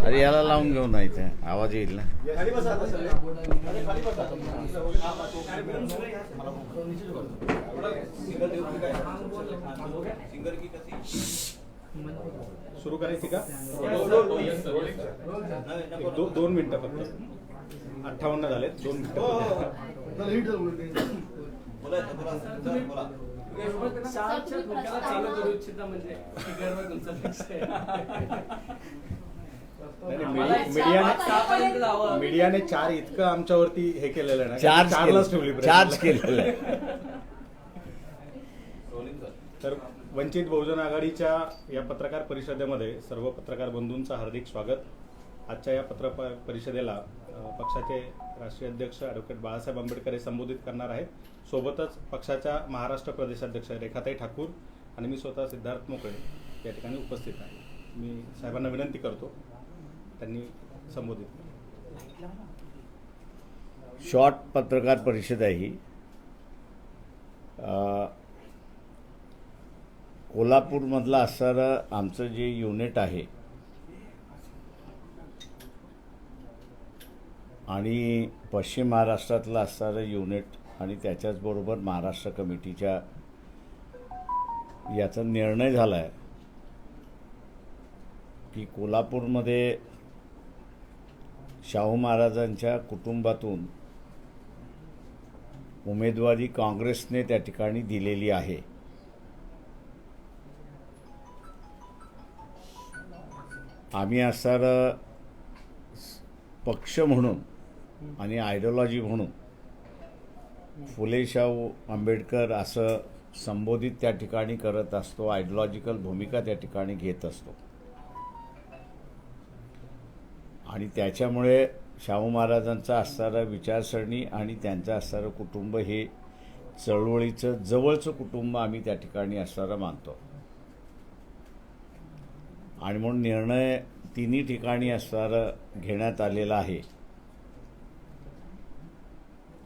अरे याला लावून घेऊन नाही ते आवाज येईल ना. सुरू करायची का? 2 मिनिटं फक्त. 58 झाले. 2 मिनिटं. मीडियाने 4 इतकं आमच्यावरती हे केलेलं ना, चार्ज केलेलं आहे. तर वंचित बहुजन आघाडीच्या या पत्रकार परिषदेमध्ये सर्व पत्रकार बंधूंचं हार्दिक स्वागत. आजच्या या पत्रकार परिषदेला पक्षाचे राष्ट्रीय अध्यक्ष ॲडव्होकेट बाळासाहेब आंबेडकर हे संबोधित करणार आहेत. सोबतच पक्षाच्या महाराष्ट्र प्रदेशाध्यक्ष रेखाताई ठाकूर आणि मी स्वतः सिद्धार्थ मोकळे या ठिकाणी उपस्थित आहे. मी साहेबांना विनंती करतो त्यांनी संबोधित केलं. शॉर्ट पत्रकार परिषद आहे ही. कोल्हापूरमधलं असणारं आमचं जे युनिट आहे आणि पश्चिम महाराष्ट्रातलं असणारं युनिट आणि त्याच्याचबरोबर महाराष्ट्र कमिटीच्या याचा निर्णय झाला आहे की कोल्हापूरमध्ये शाहू महाराजांच्या कुटुंबातून उमेदवारी काँग्रेसने त्या ठिकाणी दिलेली आहे. आम्ही असणारं पक्ष म्हणून आणि आयडिओलॉजी म्हणून फुले शाहू आंबेडकर असं संबोधित त्या ठिकाणी करत असतो. आयडिओलॉजिकल भूमिका त्या ठिकाणी घेत असतो आणि त्याच्यामुळे शाहू महाराजांचा असणारा विचारसरणी आणि त्यांचं असणारं कुटुंब हे चळवळीचं जवळचं कुटुंब आम्ही त्या ठिकाणी असणारं मानतो. आणि म्हणून निर्णय तिन्ही ठिकाणी असणारं घेण्यात आलेला आहे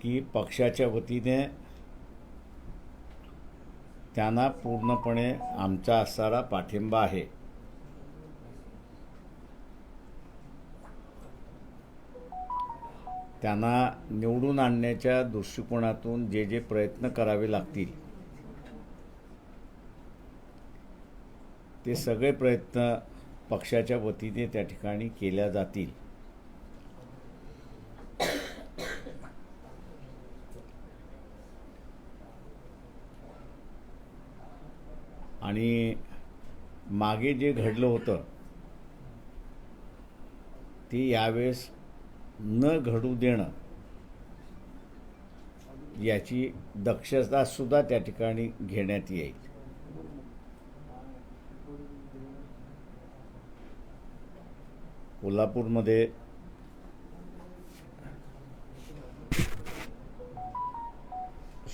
की पक्षाच्या वतीने त्यांना पूर्णपणे आमचा असणारा पाठिंबा आहे. त्यांना निवडून आणण्याच्या दृष्टिकोनातून जे जे प्रयत्न करावे लागतील ते सगळे प्रयत्न पक्षाच्या वतीने त्या ठिकाणी केल्या जातील. आणि मागे जे घडलं होतं ते यावेळेस न घडू देणं याची दक्षता सुद्धा त्या ठिकाणी घेण्यात येईल. कोल्हापूरमध्ये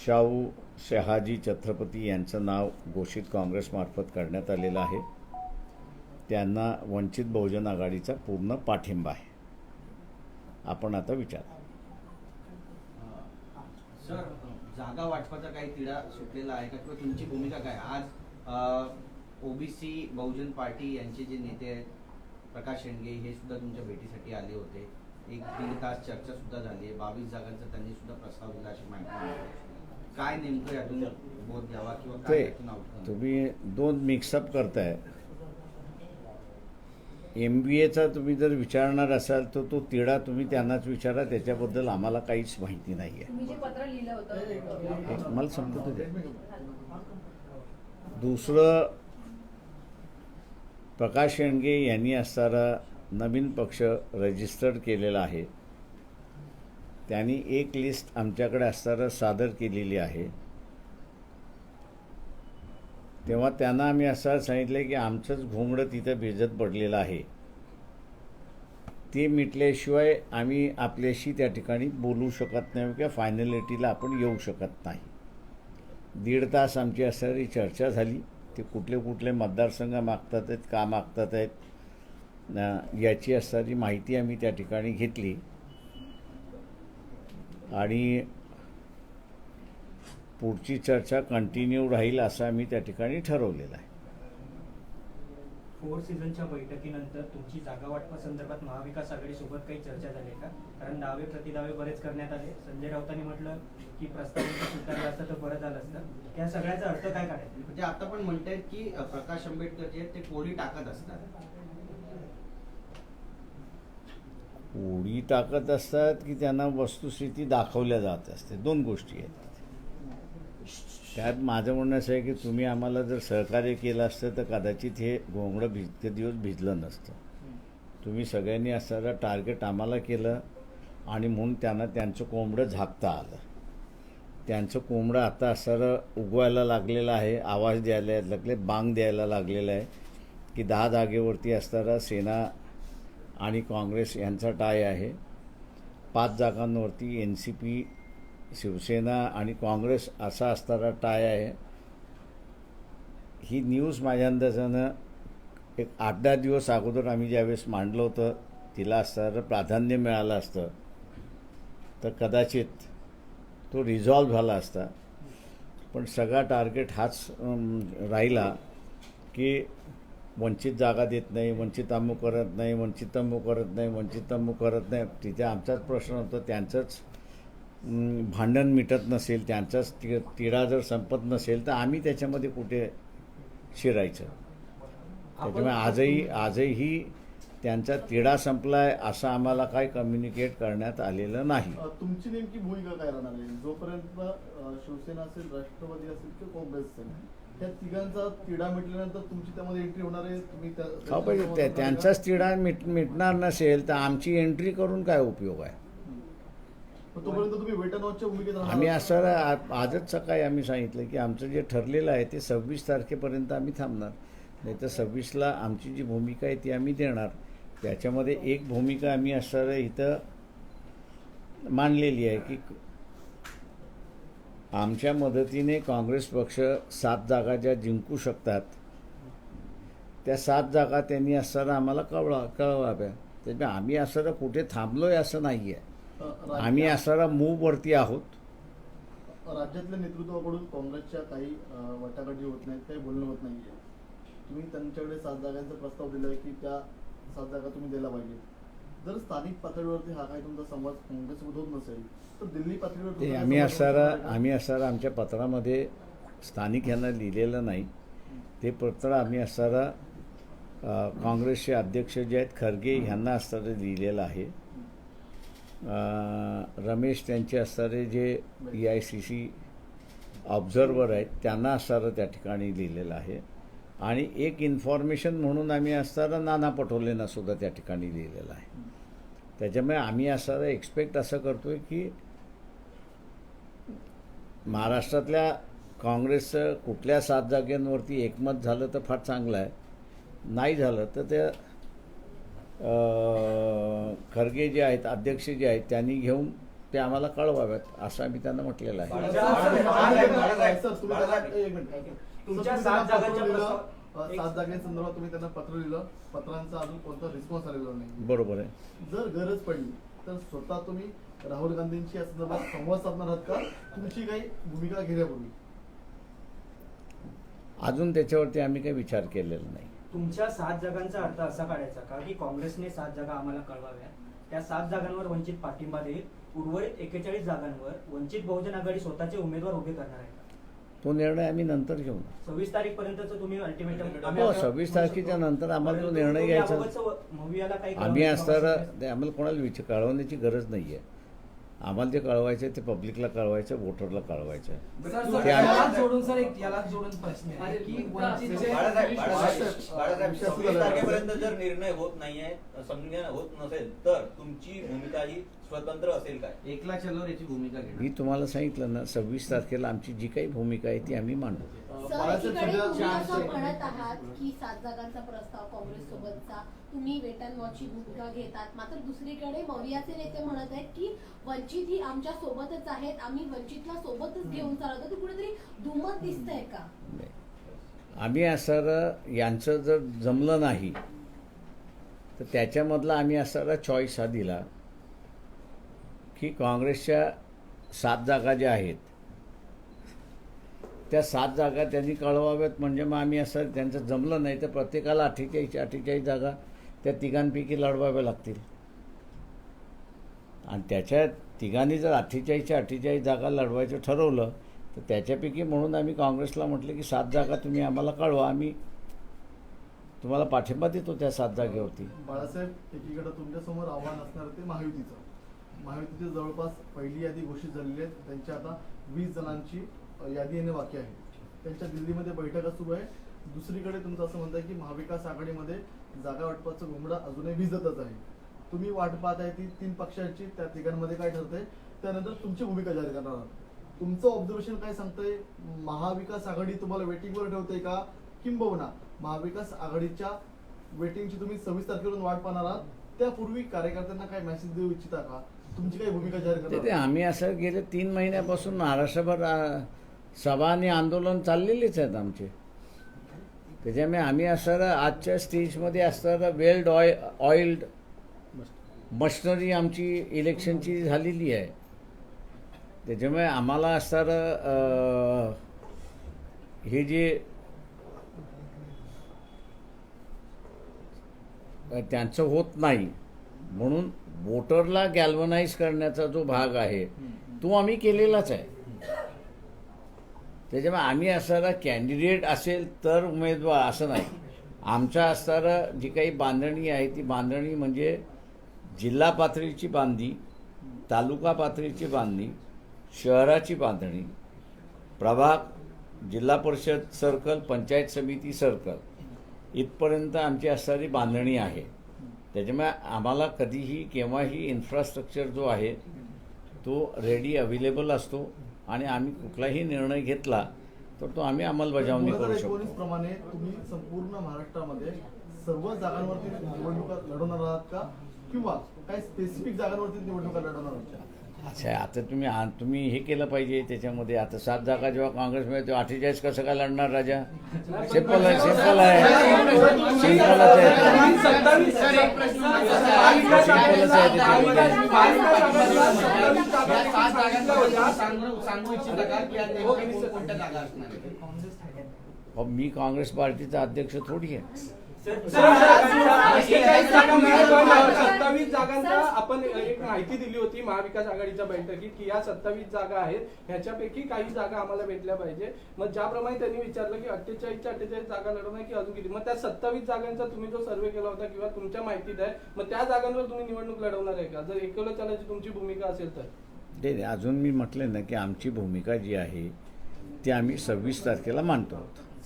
शाहू शहाजी छत्रपती यांचं नाव घोषित काँग्रेसमार्फत करण्यात आलेलं आहे. त्यांना वंचित बहुजन आघाडीचा पूर्ण पाठिंबा आहे. आपण आता विचार. सर, जागा वाटपाचा काही तिढा सुटलेला आहे का किंवा तुमची भूमिका काय? आज ओबीसी बहुजन पार्टी यांचे जे नेते आहेत प्रकाश शेंडगे हे सुद्धा तुमच्या भेटीसाठी आले होते. 1-1.5 तास चर्चा सुद्धा झाली आहे. 22 जागांचा त्यांनी सुद्धा प्रस्ताव दिला अशी माहिती मिळते. काय नेमकं यातून बोध घ्यावा किंवा काय यातून आउटकम? तुम्ही 2 मिक्सअप करताय. MBAचा तुम्ही जर विचारणार असाल तर तो तिढा तुम्ही त्यांनाच विचारा. त्याच्याबद्दल आम्हाला काहीच माहिती नाही आहे. मला समजत होते. दुसरं, प्रकाश शेंडगे यांनी असणारा नवीन पक्ष रजिस्टर्ड केलेला आहे त्यांनी एक लिस्ट आमच्याकडे असताना सादर केलेली आहे. तेव्हा त्यांना आम्ही असं सांगितलं की आमचंच घोंगडं तिथं भिजत पडलेलं आहे, ते मिटल्याशिवाय आम्ही आपल्याशी त्या ठिकाणी बोलू शकत नाही किंवा फायनॅलिटीला आपण येऊ शकत नाही. 1.5 तास आमची असणारी चर्चा झाली. ते कुठले कुठले मतदारसंघ मागतात आहेत, का मागतात आहेत याची असणारी माहिती आम्ही त्या ठिकाणी घेतली आणि पुढची चर्चा कंटिन्यू राहील असं आम्ही त्या ठिकाणी ठरवलेलं आहे. 4 सीझनच्या बैठकीनंतर तुमची जागा वाटपासंदर्भात महाविकास आघाडीसोबत काही चर्चा झाली का? कारण दावे प्रतिदावे बरेच करण्यात आले. संजय राऊतांनी म्हटलं की प्रस्ताव स्वीकारला असतं तर बरं झालं असतं. या सगळ्याचा अर्थ काय काढायचा? म्हणजे आता पण म्हणतायत की प्रकाश आंबेडकर जे आहेत ते कोळी टाकत असतात. कोळी टाकत असतात की त्यांना वस्तुस्थिती दाखवल्या जात असते. 2 गोष्टी आहेत त्यात. माझं म्हणणं असं आहे की तुम्ही आम्हाला जर सहकार्य केलं असतं तर कदाचित हे घोंगडं इतके दिवस भिजलं नसतं. तुम्ही सगळ्यांनी असणारं टार्गेट आम्हाला केलं आणि म्हणून त्यांना त्यांचं कोंबडं झाकता आलं. त्यांचं कोंबडं आता असणारं उगवायला लागलेलं आहे, आवाज द्यायला लागले, बांग द्यायला लागलेलं आहे की 10 जागेवरती असणारा सेना आणि काँग्रेस यांचा टाय आहे. 5 जागांवरती NCP, शिवसेना आणि काँग्रेस असा असणारा टाय आहे. ही न्यूज माझ्या अंदाजानं एक 8-10 दिवस अगोदर आम्ही ज्यावेळेस मांडलं होतं तिला असणारं प्राधान्य मिळालं असतं तर कदाचित तो रिझॉल्व झाला असता. पण सगळा टार्गेट हाच राहिला की वंचित जागा देत नाही, वंचित अमुक करत नाही, वंचित अमुक करत नाही, वंचित अमुक करत नाही. तिथे आमचाच प्रश्न होता. त्यांचंच भांडण मिटत नसेल, त्यांचाच तिढा जर संपत नसेल तर आम्ही त्याच्यामध्ये कुठे शिरायचं. त्याच्यामुळे आजही त्यांचा तिढा संपला आहे असं आम्हाला काही कम्युनिकेट करण्यात आलेलं नाही. तुमची नेमकी भूमिका काय राहणार आहे? जोपर्यंत शिवसेना असेल, राष्ट्रवादी असेल किंवा काँग्रेस असेल, त्या तिघांचा तिढा मिटल्यानंतर तुमची त्यामध्ये एंट्री होणार आहे? तुम्ही हो, पाहिजे त्यांचाच तिढा मिटणार नसेल तर आमची एंट्री करून काय उपयोग आहे? तोपर्यंत तुम्ही वेट अँड वॉचच्या भूमिकेत राहणार? आम्ही असं आजच सकाळी आम्ही सांगितलं की आमचं जे ठरलेलं आहे ते 26 तारखेपर्यंत आम्ही थांबणार. नाही तर 26ला आमची जी भूमिका आहे ती आम्ही देणार. त्याच्यामध्ये एक भूमिका आम्ही असं इथं मांडलेली आहे की आमच्या मदतीने काँग्रेस पक्ष 7 जागा ज्या जिंकू शकतात त्या 7 जागा त्यांनी असताना आम्हाला कळवाव्या. त्याच्यामुळे आम्ही असं कुठे थांबलोय असं नाही आहे. आम्ही असणारा मूववरती आहोत. राज्यातल्या नेतृत्वाकडून काँग्रेसच्या काही वाटाघाटी होत नाहीत, काही बोलणं होत नाहीये. तुम्ही त्यांच्याकडे 7 जागांचा प्रस्ताव दिला आहे की त्या 7 जागा तुम्ही द्यायला पाहिजे. जर स्थानिक पातळीवरती हा काही तुमचा संवाद काँग्रेससोबत होत नसेल तर दिल्ली पातळीवर ते आम्ही असणारा आमच्या पत्रामध्ये स्थानिक यांना लिहिलेलं नाही. ते पत्र आम्ही असणारा काँग्रेसचे अध्यक्ष जे आहेत खरगे ह्यांना असणारं लिहिलेलं आहे. रमेश त्यांचे असणारे जे EICC ऑब्झर्वर आहेत त्यांना असणारं त्या ठिकाणी लिहिलेलं आहे. आणि एक इन्फॉर्मेशन म्हणून आम्ही असणारा नाना पटोलेंना सुद्धा त्या ठिकाणी लिहिलेलं आहे. त्याच्यामुळे आम्ही असणारं एक्सपेक्ट असं करतो आहे की महाराष्ट्रातल्या काँग्रेसचं कुठल्या 7 जागांवरती एकमत झालं तर फार चांगलं आहे. नाही झालं तर त्या खरगे जे आहेत अध्यक्ष जे आहेत त्यांनी घेऊन ते आम्हाला कळवाव्यात असं आम्ही त्यांना म्हटलेलं आहे. तुमच्या 7 जागांसंदर्भात तुम्ही त्यांना पत्र लिहिलं, पत्रांचा अजून कोणता रिस्पॉन्स आलेला नाही. बरोबर आहे. जर गरज पडली तर स्वतः तुम्ही राहुल गांधींशी या संदर्भात संवाद साधणार आहात का तुमची काही भूमिका घेण्यापूर्वी? अजून त्याच्यावरती आम्ही काही विचार केलेला नाही. तुमच्या 7 जागांचा अर्थ असा काढायचा का की काँग्रेसने 7 जागा आम्हाला कळवाव्या, त्या 7 जागांवर वंचित पाठिंबा देईल, उर्वरित 41 जागांवर वंचित बहुजन आघाडी स्वतःचे उमेदवार उभे करणार आहे? तो निर्णय आम्ही नंतर घेऊ. 26 तारीखपर्यंतचं तुम्ही अल्टिमेटम? हो, 26 तारखेच्या नंतर आम्हाला जो निर्णय घ्यायचा आम्ही असणारा आम्हाला कोणाला कळवण्याची गरज नाही आहे. आम्हाला जे कळवायचं ते पब्लिकला कळवायचं, वोटरला कळवायचं. जोडून सर एक याला जोडून प्रश्न आहे की तारखेपर्यंत जर निर्णय होत नाहीये, संज्ञा होत नसेल तर तुमची भूमिका ही स्वतंत्र असेल काय? एकला चलो याची भूमिका घेणार. मी तुम्हाला सांगितलं ना 26 तारखेला आमची जी काही भूमिका आहे ती आम्ही मांडू. सर, बाळासाहेब एकीकडे तुम्ही सध्या असं म्हणत आहात की 7 जागांचा प्रस्ताव काँग्रेस सोबतचा तुम्ही वेटन वॉचची भूमिका घेतात, मात्र दुसरीकडे मौर्याचे नेते म्हणत आहेत की वंचित ही आमच्या सोबतच आहेत, आम्ही वंचितला सोबतच घेऊन चालवतो. ते कुठेतरी दुमत दिसतंय का? आम्ही असं यांचं जर जमलं नाही तर त्याच्यामधला आम्ही असा चॉईस हा दिला की काँग्रेसच्या 7 जागा ज्या आहेत त्या 7 जागा त्यांनी कळवाव्यात. म्हणजे मग आम्ही असं त्यांचं जमलं नाही तर प्रत्येकाला 48 जागा त्या तिघांपैकी लढवाव्या लागतील. आणि त्याच्या तिघांनी जर 48 जागा लढवायचं ठरवलं तर त्याच्यापैकी म्हणून आम्ही काँग्रेसला म्हटलं की 7 जागा तुम्ही आम्हाला कळवा, आम्ही तुम्हाला पाठिंबा देतो त्या 7 जागेवरती. बाळासाहेब, एकीकडे तुमच्यासमोर आव्हान असणार ते महायुतीचं. महायुतीची जवळपास पहिली यादी घोषित झालेली आहे. त्यांच्या आता 20 जणांची यादी येणे बाकी आहे. त्यांच्या दिल्लीमध्ये बैठका सुरू आहे. दुसरीकडे तुमचं असं म्हणतं की महाविकास आघाडीमध्ये जागा वाटपाचं घुमडा अजूनही भिजतच आहे. तुम्ही वाट पाहत आहे ती 3 पक्षांची, त्या तिघांमध्ये काय ठरतंय त्यानंतर तुमची भूमिका जाहीर करणार आहात. तुमचं ऑब्झर्वेशन काय सांगतंय? महाविकास आघाडी तुम्हाला वेटिंगवर ठेवते का, किंबहुना महाविकास आघाडीच्या वेटिंगची तुम्ही 26 तारखेवरून वाट पाहणार आहात? त्यापूर्वी कार्यकर्त्यांना काय मेसेज देऊ इच्छिता का? तुमची काही भूमिका जाहीर ते करणार? आम्ही असं गेले 3 महिन्यापासून महाराष्ट्रभर सभा आणि आंदोलन चाललेलेच आहेत आमचे. त्याच्यामुळे आम्ही असं आजच्या स्टेजमध्ये असणारं वेल्ड ऑइल्ड मशिनरी आमची इलेक्शनची झालेली आहे. त्याच्यामुळे आम्हाला असणारं हे जे त्यांचं होत नाही म्हणून वोटरला गॅल्वनाइज करण्याचा जो भाग आहे तो आम्ही केलेलाच आहे. त्याच्यामुळे आम्ही असणारा कॅन्डिडेट असेल तर उमेदवार असं नाही. आमच्या असणारं जी काही बांधणी आहे ती बांधणी म्हणजे जिल्हा पातळीची बांधणी, तालुका पातळीची बांधणी, शहराची बांधणी, प्रभाग, जिल्हा परिषद सर्कल, पंचायत समिती सर्कल इथपर्यंत आमची असणारी बांधणी आहे. त्याच्यामुळे आम्हाला कधीही केव्हाही इन्फ्रास्ट्रक्चर जो आहे तो रेडी अवेलेबल असतो आणि आम्ही कुठलाही निर्णय घेतला तर तो आम्ही अंमलबजावणी करू 2019 शकतो. प्रमाणे तुम्ही संपूर्ण महाराष्ट्रामध्ये सर्व जागांवरती निवडणुका लढवणार आहात का, किंवा काही स्पेसिफिक जागांवरती निवडणुका लढवणार आहात? अच्छा, आता तुम्ही हे केलं पाहिजे त्याच्यामध्ये. आता 7 जागा जेव्हा काँग्रेसमध्ये तेव्हा 48 कसं काय लढणार राजा? सिंपल आहे, सिंपल आहे, सिंपलच आहे. सांगू इच्छिता का की या नेमक्या कोणत्या जागा असणार आहेत? अहो, मी काँग्रेस पार्टीचा अध्यक्ष थोडी आहे. 27 जागांचा आपण एक माहिती दिली होती महाविकास आघाडीच्या बैठकीत की या 27 जागा आहेत, ह्याच्यापैकी काही जागा आम्हाला भेटल्या पाहिजे. मग ज्याप्रमाणे त्यांनी विचारलं की 48 जागा लढवणार की अजून किती, मग त्या 27 जागांचा तुम्ही जो सर्वे केला होता किंवा तुमच्या माहितीत आहे, मग त्या जागांवर तुम्ही निवडणूक लढवणार आहे का, जर एकवलं चालायची तुमची भूमिका असेल तर? नाही, अजून मी म्हटलं ना की आमची भूमिका जी आहे ती आम्ही 26 तारखेला मांडतो.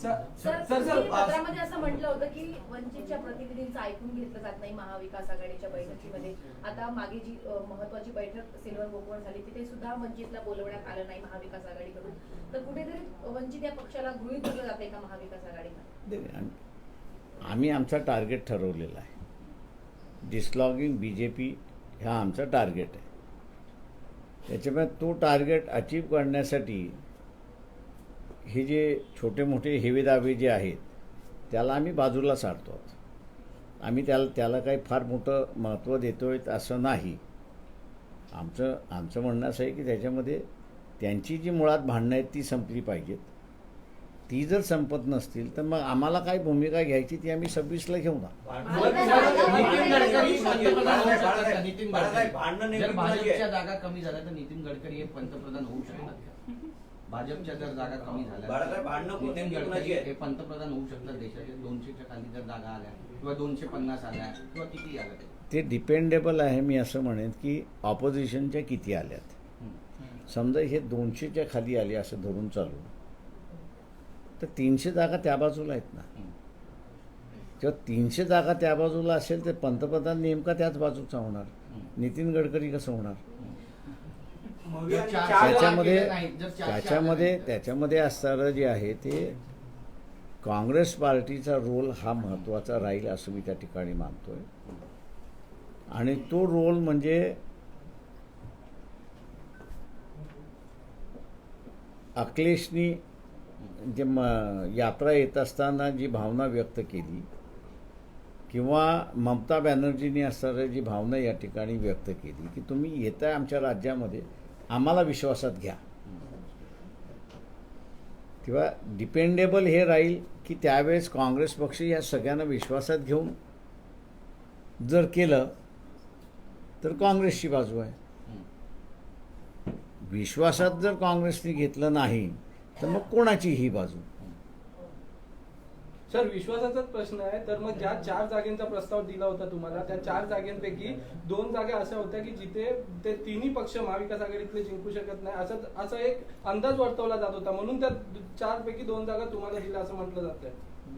तुम्ही पत्रामध्ये असं म्हटलं होतं की वंचितच्या प्रतिनिधींचं ऐकून घेतलं जात नाही महाविकास आघाडीच्या बैठकीमध्ये. आता मागे जी महत्वाची बैठक सिल्वर गोकुळ झाली तिथे सुद्धा वंचितला बोलवण्यात आलं नाही महाविकास आघाडीकडून. तर कुठेतरी वंचित या पक्षाला गृहीत धरलं जाते का महाविकास आघाडीला? आम्ही आमचा टार्गेट ठरवलेला आहे. डिसलॉगिंग BJP हा आमचा टार्गेट आहे. त्याच्यामुळे तो टार्गेट अचीव करण्यासाठी हे जे छोटे मोठे हेवेदावे जे आहेत त्याला आम्ही बाजूला सारतो. आम्ही त्याला काही फार मोठं महत्त्व देतोय असं नाही. आमचं म्हणणं असं आहे की त्याच्यामध्ये त्यांची जी मुळात भांडणं आहेत ती संपली पाहिजेत. ती जर संपत नसतील तर मग आम्हाला काय भूमिका घ्यायची ती आम्ही 26ला घेऊ ना. नितीन गडकरी जर भाजपच्या जागा कमी झाल्या तर नितीन गडकरी हे पंतप्रधान होऊ शकतात. भाजपच्या जर जागा कमी झाल्या नितीन गडकरी हे पंतप्रधान होऊ शकतात. देशाच्या 200च्या खाली जर जागा आल्या किंवा 250 आल्या किंवा किती आल्या ते डिपेंडेबल आहे. मी असं म्हणेन की ऑपोजिशनच्या किती आल्यात. समजा हे 200च्या खाली आले असं धरून चालू तर 300 जागा त्या बाजूला आहेत ना. जेव्हा 300 जागा त्या बाजूला असेल तर पंतप्रधान नेमका त्याच बाजूचा होणार. नितीन गडकरी कसं होणार? मौर्य आणि चार- चार- त्याच्यामध्ये केले नाहीत, जर त्याच्यामध्ये असणारं जे आहे ते काँग्रेस पार्टीचा रोल हा महत्त्वाचा राहील असं मी त्या ठिकाणी मानतोय. आणि तो रोल म्हणजे अखिलेशनी जे यात्रा येत असताना जी भावना व्यक्त केली किंवा ममता बॅनर्जींनी असणारी जी भावना या ठिकाणी व्यक्त केली की तुम्ही येताय आमच्या राज्यामध्ये, आम्हाला विश्वासात घ्या, किंवा डिपेंडेबल हे राहील की त्यावेळेस काँग्रेस पक्ष या सगळ्यांना विश्वासात घेऊन जर केलं तर काँग्रेसची बाजू आहे. विश्वासात जर काँग्रेसने घेतलं नाही तर मग कोणाची ही बाजू? सर, विश्वासाचाच प्रश्न आहे. तर मग ज्या 4 जागेंचा प्रस्ताव दिला होता तुम्हाला, त्या 4 जागेंपैकी 2 जागा अशा होत्या की जिथे ते तिन्ही पक्ष महाविकास आघाडीतले जिंकू शकत नाही असा एक अंदाज वर्तवला जात होता, म्हणून त्या 4 पैकी 2 जागा तुम्हाला दिल्या असं म्हटलं जातंय.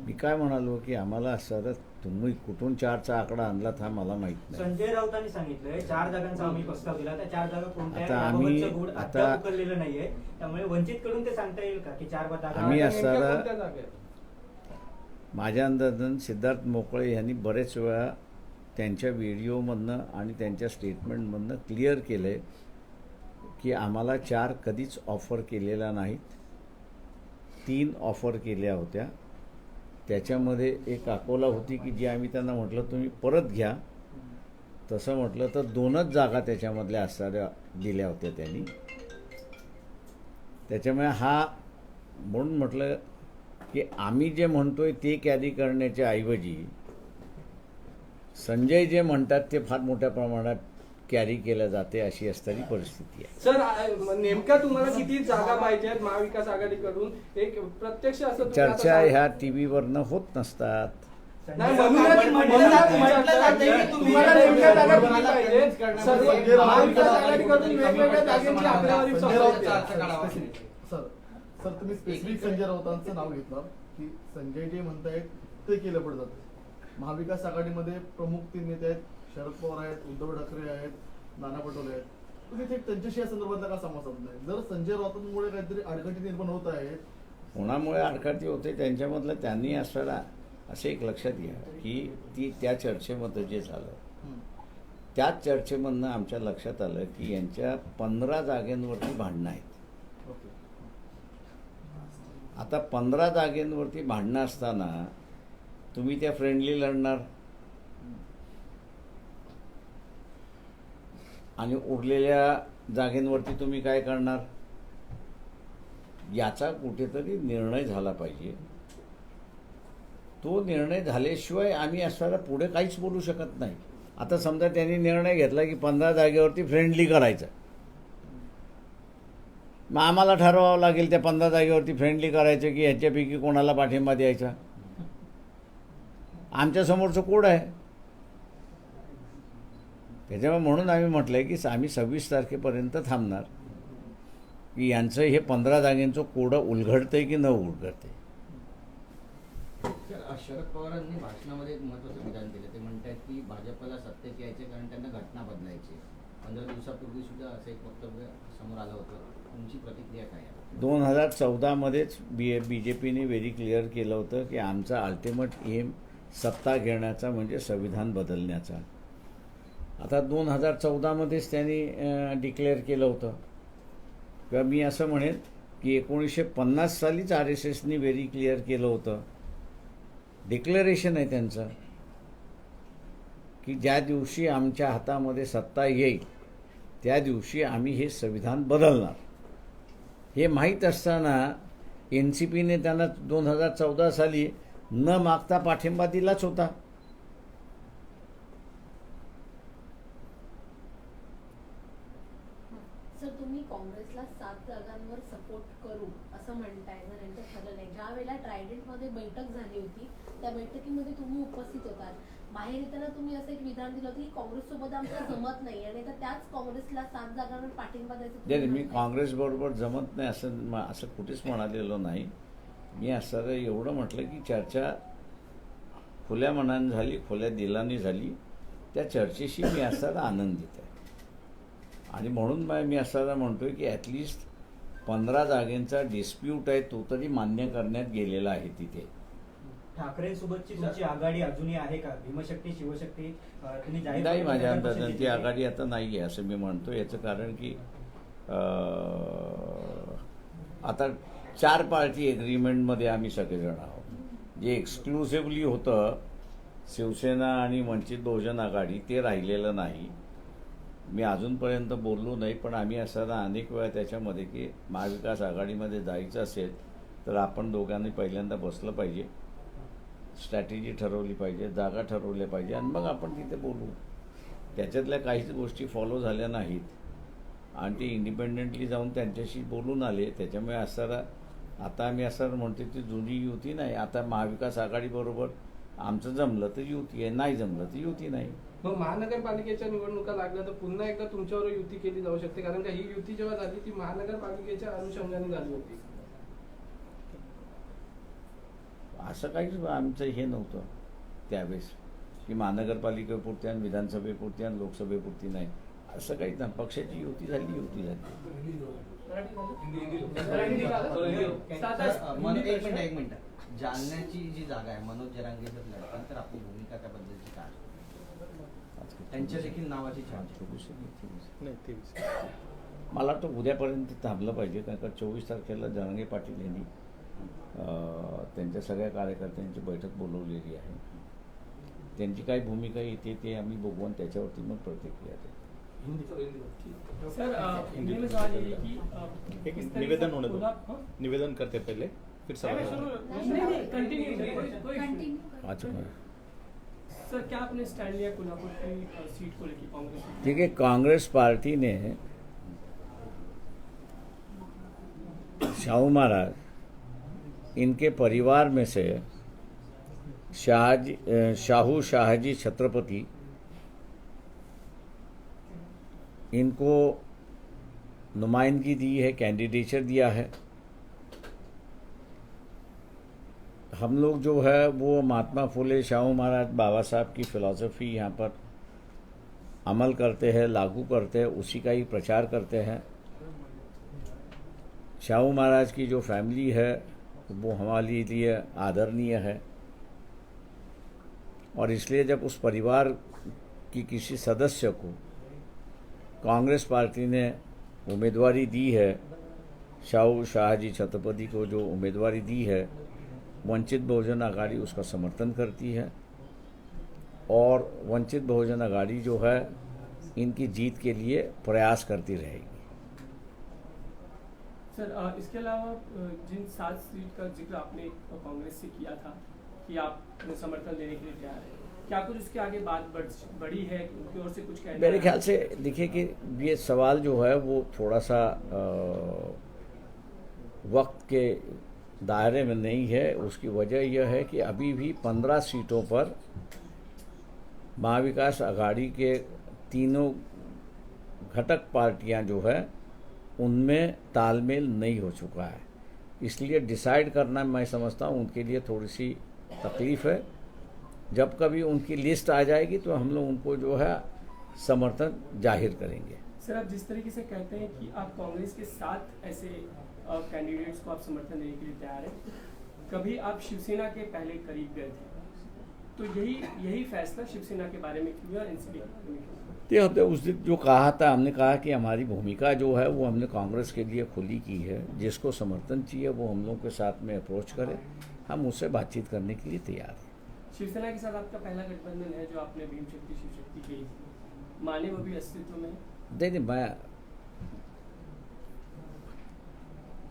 मी काय म्हणालो की आम्हाला असं तुम्ही कुठून 4चा आकडा आणलात हा मला माहित नाही. संजय राऊतांनी सांगितलंय 4 जागांचा आम्ही प्रस्ताव दिला, त्या 4 जागा कोणत्या आता आम्ही- याबाबतचं गुड अद्याप उकललेलं नाहीये. त्यामुळे वंचित कडून ते सांगता येईल का की 4 जागा आम्ही आता असं- नेमक्या कोणत्या जागा आहेत? माझ्या अंदाजानं सिद्धार्थ मोकळे यांनी बरेच वेळा त्यांच्या व्हिडिओमधनं आणि त्यांच्या स्टेटमेंटमधनं क्लिअर केलं आहे की आम्हाला 4 कधीच ऑफर केलेल्या नाहीत, 3 ऑफर केल्या होत्या. त्याच्यामध्ये एक अकोला होती की जी आम्ही त्यांना म्हटलं तुम्ही परत घ्या, तसं म्हटलं तर 2च जागा त्याच्यामधल्या असणाऱ्या दिल्या होत्या त्यांनी. त्याच्यामुळे म्हणून म्हटलं की आम्ही जे म्हणतोय ते कॅरी करण्याच्या ऐवजी संजय जे म्हणतात ते फार मोठ्या प्रमाणात कॅरी केलं जाते, अशी असणारी परिस्थिती आहे. सर, नेमक्या तुम्हाला किती जागा पाहिजेत महाविकास आघाडीकडून? एक प्रत्यक्ष असं तुम्ही आता चर्चा ह्या टीव्हीवरनं होत नसतात. नाही, तुम्हाला नेमक्या जागा किती पाहिजे? सर्व महाविकास आघाडीकडून वेगवेगळ्या जागेची आकडेवारी समजते. सर तुम्ही स्पेसिफिक संजय राऊतांचं नाव घेतलं की संजय जे म्हणतायत ते केलं पडतात. महाविकास आघाडीमध्ये प्रमुख 3 नेते आहेत, शरद पवार आहेत, उद्धव ठाकरे आहेत, नाना पटोले आहेत. तुम्ही ते त्यांच्याशी या संदर्भातला का संवाद साधलाय? जर संजय राऊतांमुळे काहीतरी अडचणी निर्माण होत आहेत, कोणामुळे आडकाठी होते त्यांच्यामधलं त्यांनी असं एक लक्षात घ्या की त्या चर्चेमध्ये जे झालं त्याच चर्चेमधनं आमच्या लक्षात आलं की यांच्या 15 जागेंवरती भांडणं आहेत. आता 15 जागेंवरती भांडणं असताना तुम्ही त्या फ्रेंडली लढणार आणि उरलेल्या जागेंवरती तुम्ही काय करणार, याचा कुठेतरी निर्णय झाला पाहिजे. तो निर्णय झाल्याशिवाय आम्ही असताना पुढे काहीच बोलू शकत नाही. आता समजा त्यांनी निर्णय घेतला की 15 जागेवरती फ्रेंडली करायचं, मग आम्हाला ठरवावं लागेल त्या 15 जागेवरती फ्रेंडली करायचं की ह्याच्यापैकी कोणाला पाठिंबा द्यायचा. आमच्यासमोरचं कोड आहे. त्याच्यामुळे म्हणून आम्ही म्हटलं आहे की आम्ही 26 तारखेपर्यंत थांबणार की यांचं हे 15 जागेंचं कोडं उलगडतंय की न उलगडतंय. शरद पवारांनी भाषणामध्ये एक महत्त्वाचं विधान केलं. ते म्हणतात की भाजपला सत्तेत यायचे कारण त्यांना घटना बदलायची. 15 दिवसापूर्वी सुद्धा असं एक वक्तव्य समोर आलं होतं. तुमची प्रतिक्रिया काय आहे? 2014मध्येच BJPने व्हेरी क्लिअर केलं होतं की आमचा अल्टिमेट एम सत्ता घेण्याचा म्हणजे संविधान बदलण्याचा. आता 2014मध्येच त्यांनी डिक्लेअर केलं होतं. किंवा मी असं म्हणेन की 1950 सालीच RSSनी व्हेरी क्लिअर केलं होतं. डिक्लेरेशन आहे त्यांचं की ज्या दिवशी आमच्या हातामध्ये सत्ता येईल त्या दिवशी आम्ही हे संविधान बदलणार. हे माहीत असताना NCPने त्यांना 2014 साली न मागता पाठिंबा दिलाच होता. सर, तुम्ही काँग्रेसला 7 जागांवर सपोर्ट करू असं म्हणताय, जर यांचं ठरलं नाही. ज्या वेळेला ट्रायडेंटमध्ये बैठक झाली होती त्या बैठकीमध्ये तुम्ही उपस्थित होतात. बाहेर येताना तुम्ही असं एक विधान दिलं होतं की काँग्रेससोबत आमचं जमत नाही आणि तर त्याच काँग्रेसला 7 जागांवर पाठिंबा द्यायचं. मी काँग्रेसबरोबर जमत नाही असं कुठेच म्हणालेलो नाही. मी असं एवढं म्हटलं की चर्चा खुल्या मनाने झाली, खुल्या दिलाने झाली त्या चर्चेशी मी असताना आनंदित आहे. आणि म्हणून मी असताना म्हणतो आहे की ॲटलिस्ट 15 जागेंचा डिस्प्यूट आहे तो तरी मान्य करण्यात गेलेला आहे तिथे. ठाकरेंसोबतची तुमची आघाडी अजूनही आहे का? भीमशक्ती शिवशक्ती तुम्ही जाहीर नाही, माझ्या कशी अंदाजाने ती दिसते? आघाडी आता नाही आहे असं मी म्हणतो. याचं कारण की आता 4 पार्टी एग्रीमेंटमध्ये आम्ही सगळेजण आहोत. जे एक्सक्लुसिव्हली होतं शिवसेना आणि वंचित बहुजन आघाडी ते राहिलेलं नाही. मी अजूनपर्यंत बोललो नाही, पण आम्ही असताना अनेक वेळा त्याच्यामध्ये की महाविकास आघाडीमध्ये जायचं असेल तर आपण दोघांनी पहिल्यांदा बसलं पाहिजे, स्ट्रॅटेजी ठरवली पाहिजे, जागा ठरवल्या पाहिजे आणि मग आपण तिथे बोलू. त्याच्यातल्या काहीच गोष्टी फॉलो झाल्या नाहीत आणि ते इंडिपेंडेंटली जाऊन त्यांच्याशी बोलून आले. त्याच्यामुळे असताना आता आम्ही असं म्हणतो ती जुनी युती नाही. आता महाविकास आघाडीबरोबर आमचं जमलं तर युती आहे, नाही जमलं तर युती नाही. मग महानगरपालिकेच्या निवडणुका लागल्या तर पुन्हा एकदा तुमच्यावर युती केली जाऊ शकते, कारण का ही युती जेव्हा झाली ती महानगरपालिकेच्या अनुषंगाने झाली होती. असं काहीच आमचं हे नव्हतं त्यावेळेस की महानगरपालिकेपुरती आणि विधानसभेपुरती आणि लोकसभेपुरती नाही, असं काहीच नाही. पक्षाची युती झाली. एक मिनिट जालन्याची जी जागा आहे मनोज जरांगे जर लढतात तर आपली भूमिका त्याबद्दलची काय? त्यांच्या देखील नावाची चर्चा. मला वाटतं उद्यापर्यंत थांबलं पाहिजे, कारण का 24 तारखेला जरांगे पाटील यांनी त्यांच्या सगळ्या कार्यकर्त्यांची बैठक बोलवलेली आहे. त्यांची काय भूमिका येते ते आम्ही बघू आणि त्याच्यावरती मग प्रतिक्रिया देऊ. सर हिंदी में सवाल ये है कि एक निवेदन होने दो, निवेदन करते पहले फिर सवाल. अच्छा, सर क्या आपने स्टैंड लिया कोल्हापुर की सीट को लेकर कांग्रेस? ठीक है. कांग्रेस पार्टी ने शाहू महाराज, इनके परिवार में से शाहजी छत्रपति, इनको नुमाइंदगी दी है, कैंडिडेचर दिया है. हम लोग जो है वो महात्मा फुले शाहू महाराज बाबा साहब की फ़िलॉसफ़ी यहाँ पर अमल करते हैं, लागू करते हैं, उसी का ही प्रचार करते हैं. शाहू महाराज की जो फैमिली है वो हमारे लिए आदरणीय है और इसलिए जब उस परिवार की किसी सदस्य को कांग्रेस पार्टी ने उम्मीदवारी दी है, शाहजी छत्रपति को जो उम्मीदवारी दी है, वंचित बहुजन आघाड़ी उसका समर्थन करती है और वंचित बहुजन आघाड़ी जो है इनकी जीत के लिए प्रयास करती रहेगी. सर इसके अलावा जिन 7 सीट का जिक्र आपने कांग्रेस से किया था कि आप समर्थन देने के लिए तैयार हैं, क्या कुछ उसके आगे बात बढ़ी है, उनकी ओर से कुछ कहना? मेरे ख्याल से देखिए कि ये सवाल जो है वो थोड़ा सा वक्त के दायरे में नहीं है. उसकी वजह यह है कि अभी भी 15 सीटों पर महाविकास आघाड़ी के तीनों घटक पार्टियां जो है उनमें तालमेल नहीं हो चुका है. इसलिए डिसाइड करना मैं समझता हूँ उनके लिए थोड़ी सी तकलीफ़ है. जब कभी उनकी लिस्ट आ जाएगी तो हम लोग उनको जो है समर्थन जाहिर करेंगे. सर आप जिस तरीके से कहते हैं कि आप कांग्रेस के 7 ऐसे कैंडिडेट्स को आप समर्थन देने के लिए तैयार हैं, कभी आप शिवसेना के पहले करीब गए थे, तो यही फैसला शिवसेना के बारे में क्यों एनसीपी? हमने उस दिन जो कहा था, हमने कहा कि हमारी भूमिका जो है वो हमने कांग्रेस के लिए खुली की है. जिसको समर्थन चाहिए वो हम लोग के साथ में अप्रोच करे, हम उससे बातचीत करने के लिए तैयार हैं. शिवसेना के साथ आपका पहला गठबंधन है जो आपने भीमशक्ति शिवशक्ति की माने वो भी अस्तित्व में? नहीं,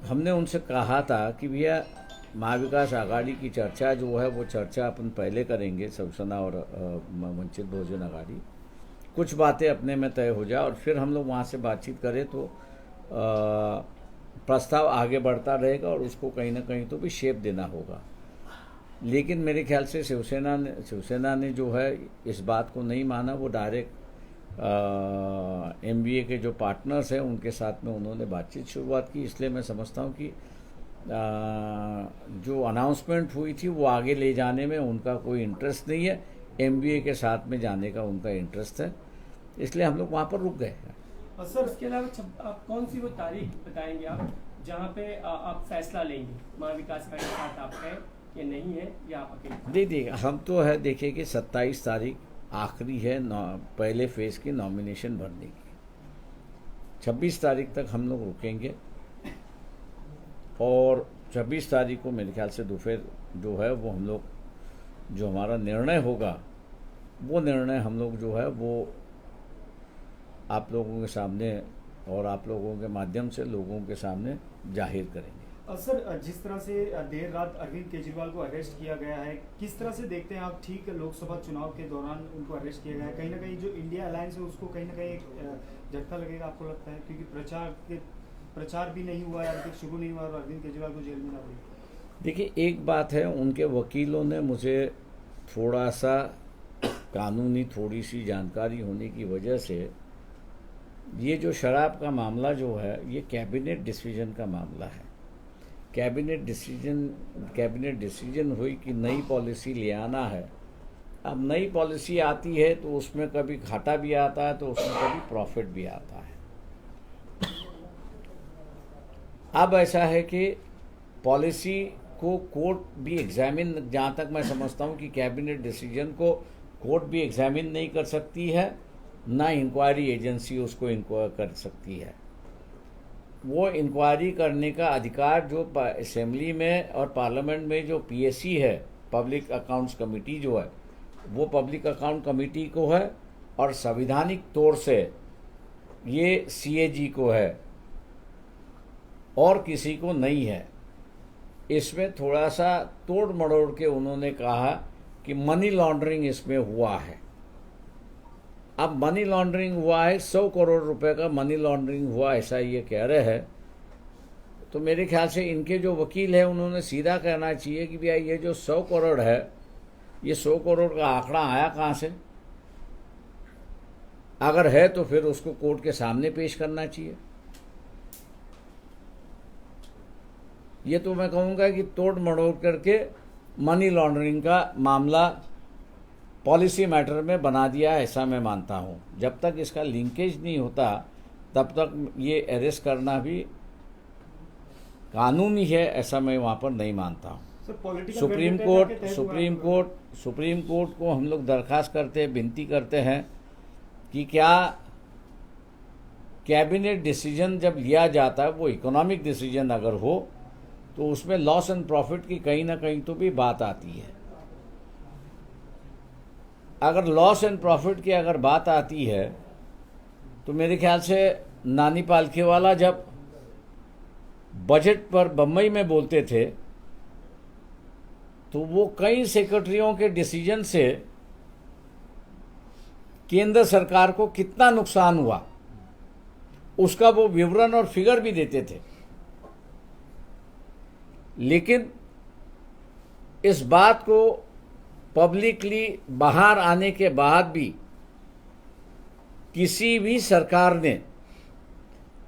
हमने उनसे कहा था कि भैया महाविकास आघाड़ी की चर्चा जो है वो चर्चा अपन पहले करेंगे, शिवसेना और वंचित बहुजन आघाड़ी. कुछ बातें अपने में तय हो जाए और फिर हम लोग वहाँ से बातचीत करें तो प्रस्ताव आगे बढ़ता रहेगा और उसको कहीं ना कहीं तो भी शेप देना होगा. लेकिन मेरे ख्याल से शिवसेना ने जो है इस बात को नहीं माना. वो डायरेक्ट MBA के जो पार्टनर्स हैं उनके साथ में उन्होंने बातचीत शुरुआत की. इसलिए मैं समझता हूँ कि जो अनाउंसमेंट हुई थी वो आगे ले जाने में उनका कोई इंटरेस्ट नहीं है. MBA के साथ में जाने का उनका इंटरेस्ट है, इसलिए हम लोग वहाँ पर रुक गए। और सर इसके अलावा आप कौन सी वो तारीख बताएंगे आप जहाँ पे आप फैसला लेंगे महाविकास आघाड़ी के साथ आप है या नहीं है, या आप अकेले? देखिए हम तो है, देखिए कि 27 तारीख आखिरी है पहले फेज की नॉमिनेशन भरने की। 26 तारीख तक हम लोग रुकेंगे और 26 तारीख को मेरे ख्याल से दोपहर जो है वो हम लोग जो हमारा निर्णय होगा वो निर्णय हम लोग जो है वो आप लोगों के सामने और आप लोगों के माध्यम से लोगों के सामने जाहिर करेंगे। सर जिस तरह से देर रात अरविंद केजरीवाल को अरेस्ट किया गया है, किस तरह से देखते हैं आप? ठीक लोकसभा चुनाव के दौरान उनको अरेस्ट किया गया है, कहीं ना कहीं जो इंडिया अलायंस है उसको कहीं ना कहीं एक झटका लगेगा आपको लगता है? क्योंकि प्रचार भी नहीं हुआ है, अभी तक शुरू नहीं हुआ और अरविंद केजरीवाल को जेल में ना पड़ी। देखिए एक बात है, उनके वकीलों ने मुझे थोड़ा सा कानूनी थोड़ी सी जानकारी होने की वजह से ये जो शराब का मामला जो है ये कैबिनेट डिसीजन का मामला है। कैबिनेट डिसीजन हुई कि नई पॉलिसी ले आना है। अब नई पॉलिसी आती है तो उसमें कभी घाटा भी आता है तो उसमें कभी प्रॉफिट भी आता है। अब ऐसा है कि पॉलिसी को कोर्ट भी एग्जामिन, जहाँ तक मैं समझता हूँ कि कैबिनेट डिसीजन को कोर्ट भी एग्जामिन नहीं कर सकती है, ना इंक्वायरी एजेंसी उसको इंक्वायर कर सकती है। वो इंक्वायरी करने का अधिकार जो असेंबली में और पार्लियामेंट में जो PAC है, पब्लिक अकाउंट्स कमेटी जो है, वो पब्लिक अकाउंट कमेटी को है और संवैधानिक तौर से ये CAG को है और किसी को नहीं है। इसमें थोड़ा सा तोड़ मड़ोड़ के उन्होंने कहा कि मनी लॉन्ड्रिंग इसमें हुआ है। अब मनी लॉन्ड्रिंग हुआ है, 100 करोड़ रुपए का मनी लॉन्ड्रिंग हुआ, ऐसा ये कह रहे हैं। तो मेरे ख्याल से इनके जो वकील है उन्होंने सीधा कहना चाहिए कि भैया ये जो 100 करोड़ है, ये 100 करोड़ का आंकड़ा आया कहाँ से? अगर है तो फिर उसको कोर्ट के सामने पेश करना चाहिए। ये तो मैं कहूँगा कि तोड़ मड़ोड़ करके मनी लॉन्ड्रिंग का मामला पॉलिसी मैटर में बना दिया है, ऐसा मैं मानता हूँ। जब तक इसका लिंकेज नहीं होता तब तक ये अरेस्ट करना भी कानूनी है, ऐसा मैं वहाँ पर नहीं मानता हूँ। सुप्रीम कोर्ट को हम लोग दरखास्त करते हैं, विनती करते हैं कि क्या कैबिनेट डिसीजन जब लिया जाता है, वो इकोनॉमिक डिसीजन अगर हो तो उसमें लॉस एंड प्रॉफिट की कहीं ना कहीं तो भी बात आती है। अगर लॉस एंड प्रॉफिट की अगर बात आती है तो मेरे ख्याल से नानी पालखीवाला जब बजट पर बम्बई में बोलते थे तो वो कई सेक्रेटरियों के डिसीजन से केंद्र सरकार को कितना नुकसान हुआ उसका वो विवरण और फिगर भी देते थे। लेकिन इस बात को पब्लिकली बाहर आने के बाद भी किसी भी सरकार ने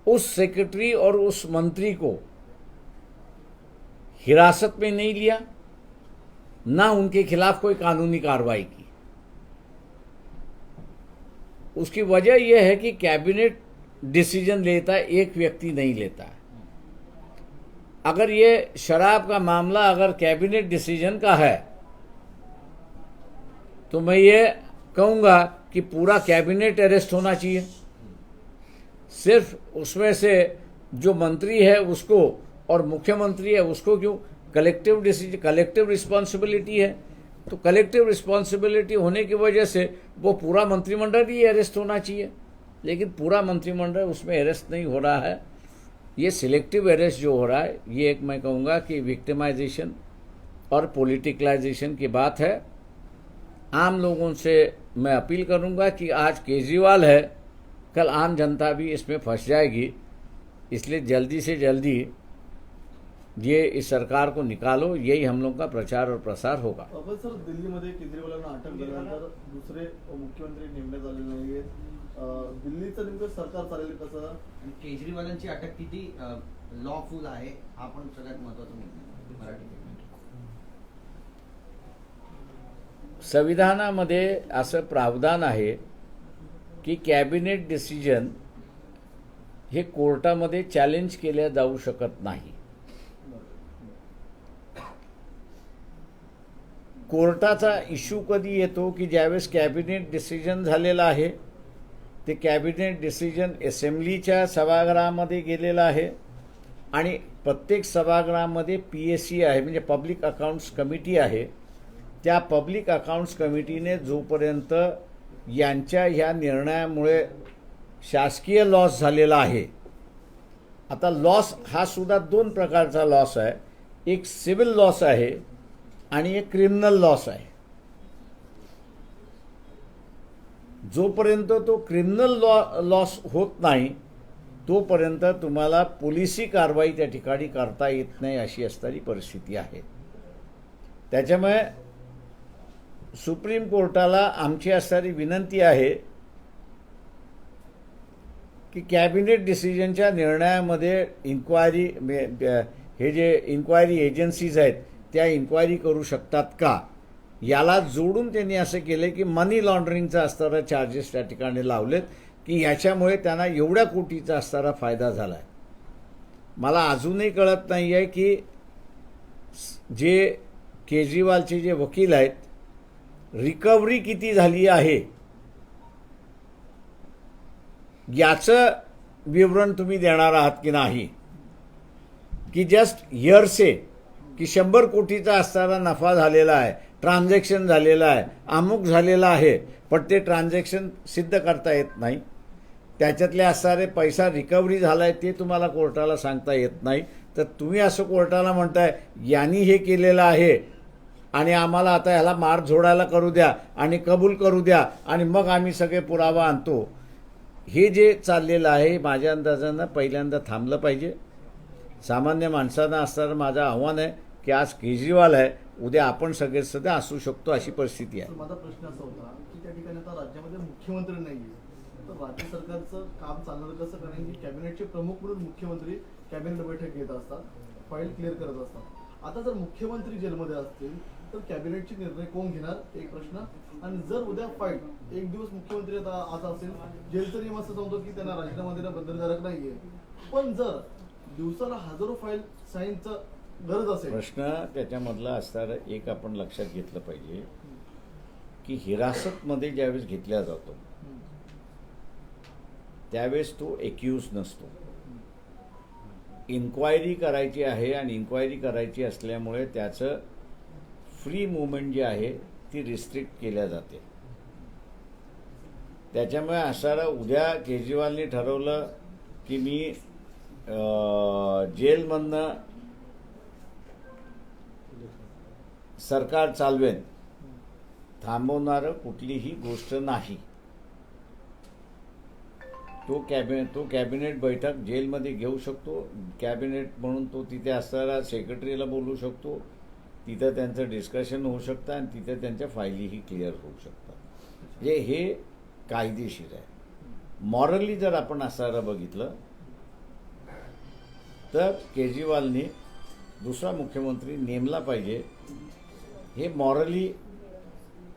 उस सेक्रेटरी और उस मंत्री को हिरासत में नहीं लिया, ना उनके खिलाफ कोई कानूनी कार्रवाई की। उसकी वजह यह है कि कैबिनेट डिसीजन लेता है, एक व्यक्ति नहीं लेता है। अगर ये शराब का मामला अगर कैबिनेट डिसीजन का है तो मैं ये कहूँगा कि पूरा कैबिनेट अरेस्ट होना चाहिए। सिर्फ उसमें से जो मंत्री है उसको और मुख्यमंत्री है उसको क्यों? कलेक्टिव डिसीजन, कलेक्टिव रिस्पॉन्सिबिलिटी है। तो कलेक्टिव रिस्पॉन्सिबिलिटी होने की वजह से वो पूरा मंत्रिमंडल ही अरेस्ट होना चाहिए, लेकिन पूरा मंत्रिमंडल उसमें अरेस्ट नहीं हो रहा है। ये सिलेक्टिव अरेस्ट जो हो रहा है ये एक मैं कहूँगा कि विक्टिमाइजेशन और पॉलिटिकलाइजेशन की बात है। आम लोगों से मैं अपील करूँगा कि आज केजरीवाल है, कल आम जनता भी इसमें फंस जाएगी, इसलिए जल्दी से जल्दी ये इस सरकार को निकालो, यही हम लोग का प्रचार और प्रसार होगा। पण सर दिल्लीमध्ये केजरीवालांना अटक झाल्यानंतर दुसरे मुख्यमंत्री नेमण्यात आलेले नाहीये, दिल्लीचं नेमकं सरकार चालेल कसं? आणि केजरीवालांची अटक किती लॉफुल आहे हा पण सगळ्यात महत्त्वाचा मुद्दा आहे मराठी. संविधानामध्ये असं प्रावधान आहे की कॅबिनेट डिसिजन हे कोर्टामध्ये चॅलेंज केल्या जाऊ शकत नाही. कोर्टाचा इश्यू कधी येतो की ज्यावेळेस कॅबिनेट डिसिजन झालेलं आहे, ते कॅबिनेट डिसिजन असेंब्लीच्या सभागृहामध्ये गेलेलं आहे आणि प्रत्येक सभागृहामध्ये PSC आहे, म्हणजे पब्लिक अकाउंट्स कमिटी आहे. त्या पब्लिक अकाउंट्स कमिटीने जोपर्यंत यांच्या ह्या निर्णयामुळे शासकीय लॉस झालेला आहे, आता लॉस हा सुद्धा 2 प्रकारचा लॉस आहे, एक सिव्हिल लॉस आहे आणि एक क्रिमिनल लॉस आहे. जोपर्यंत तो क्रिमिनल लॉस होत नाही तोपर्यंत तुम्हाला पोलिसी कारवाई त्या ठिकाणी करता येत नाही, अशी असणारी परिस्थिती आहे. त्याच्यामुळे सुप्रीम कोर्टाला आमची असणारी विनंती आहे की कॅबिनेट डिसिजनच्या निर्णयामध्ये इन्क्वायरी, हे जे इन्क्वायरी एजन्सीज आहेत त्या इन्क्वायरी करू शकतात का, याला जोडून त्यांनी असं केलं की मनी लॉन्ड्रिंगचा असणारा चार्जेस त्या ठिकाणी लावलेत की ह्याच्यामुळे त्यांना एवढ्या कोटीचा असणारा फायदा झाला आहे. मला अजूनही कळत नाही आहे की जे केजरीवालचे जे वकील आहेत, रिकव्हरी किती झाली आहे याचं विवरण तुम्ही देणार आहात की नाही, की जस्ट हिअरसे की 100 कोटीचा असणारा नफा झालेला आहे, ट्रान्झॅक्शन झालेलं आहे, अमुक झालेलं आहे, पण ते ट्रान्झॅक्शन सिद्ध करता येत नाही. त्याच्यातले असणारे पैसा रिकव्हरी झाला आहे ते तुम्हाला कोर्टाला सांगता येत नाही. तर तुम्ही असं कोर्टाला म्हणताय यांनी हे केलेलं आहे आणि आम्हाला आता ह्याला मार झोडायला करू द्या आणि कबूल करू द्या आणि मग आम्ही सगळे पुरावा आणतो. हे जे चाललेलं आहे माझ्या अंदाजानं पहिल्यांदा थांबलं पाहिजे. सामान्य माणसांना असणारं माझं आव्हान आहे की आज केजरीवाल आहे, उद्या आपण सगळे सध्या असू शकतो, अशी परिस्थिती आहे. माझा प्रश्न असा होता की त्या ठिकाणी आता राज्यामध्ये मुख्यमंत्री नाही आहे, तर राज्य सरकारचं काम चालणार कसं, कारण की कॅबिनेटचे प्रमुख म्हणून मुख्यमंत्री कॅबिनेट बैठक घेत असतात, फाईल क्लिअर करत असतात. आता जर मुख्यमंत्री जेलमध्ये असतील तर कॅबिनेटचे निर्णय कोण घेणार, एक प्रश्न. आणि जर उद्या फाईल एक दिवस मुख्यमंत्री आता असेल, जेलचा नियम असं सांगतो की त्यांना राजीनामा देणं बंधनकारक नाहीये, पण जर दिवसाला हजारो फाईल साईनचं गरज असेल, प्रश्न त्याच्यामधला असणारं एक आपण लक्षात घेतलं पाहिजे की हिरासतमध्ये ज्यावेळेस घेतला जातो त्यावेळेस तो एक्यूज नसतो. इन्क्वायरी करायची आहे आणि इन्क्वायरी करायची असल्यामुळे त्याचं फ्री मूवमेंट जी आहे ती रिस्ट्रिक्ट केल्या जाते. त्याच्यामुळे असणारं उद्या केजरीवालनी ठरवलं की मी जेलमधनं सरकार चालवेन, थांबवणारं कुठलीही गोष्ट नाही. तो कॅबिनेट बैठक जेलमध्ये घेऊ शकतो. कॅबिनेट म्हणून तो तिथे असणारा सेक्रेटरीला बोलू शकतो, तिथं त्यांचं डिस्कशन होऊ शकतं आणि तिथं त्यांच्या फायलीही क्लिअर होऊ शकतात. हे कायदेशीर आहे. मॉरली जर आपण असणारं बघितलं तर केजरीवालने दुसरा मुख्यमंत्री नेमला पाहिजे, हे मॉरली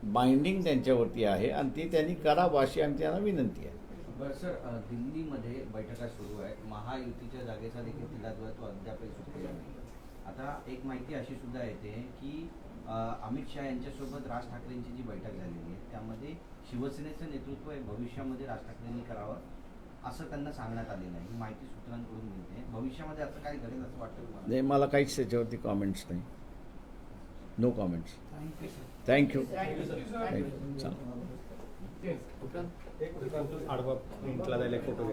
बाइंडिंग त्यांच्यावरती आहे आणि ते त्यांनी करावं अशी आमची त्यांना विनंती आहे. बरं सर, दिल्लीमध्ये बैठका सुरू आहेत, महायुतीच्या जागेचा देखील तिढा जो आहे तो अद्यापही सुटलेला नाही. आता एक माहिती अशी सुद्धा येते की अमित शहा यांच्यासोबत राज ठाकरेंची जी बैठक झालेली आहे त्यामध्ये शिवसेनेचं नेतृत्व हे भविष्यामध्ये राज ठाकरेंनी करावं असं त्यांना सांगण्यात आलेलं आहे. ही माहिती सूत्रांकडून मिळते. भविष्यामध्ये असं काय घडेल असं वाटतं तुम्हाला? नाही, मला काहीच त्याच्यावरती कॉमेंट्स नाही. No comments. थँक्यू. आडवा प्रिंटला जायला फोटो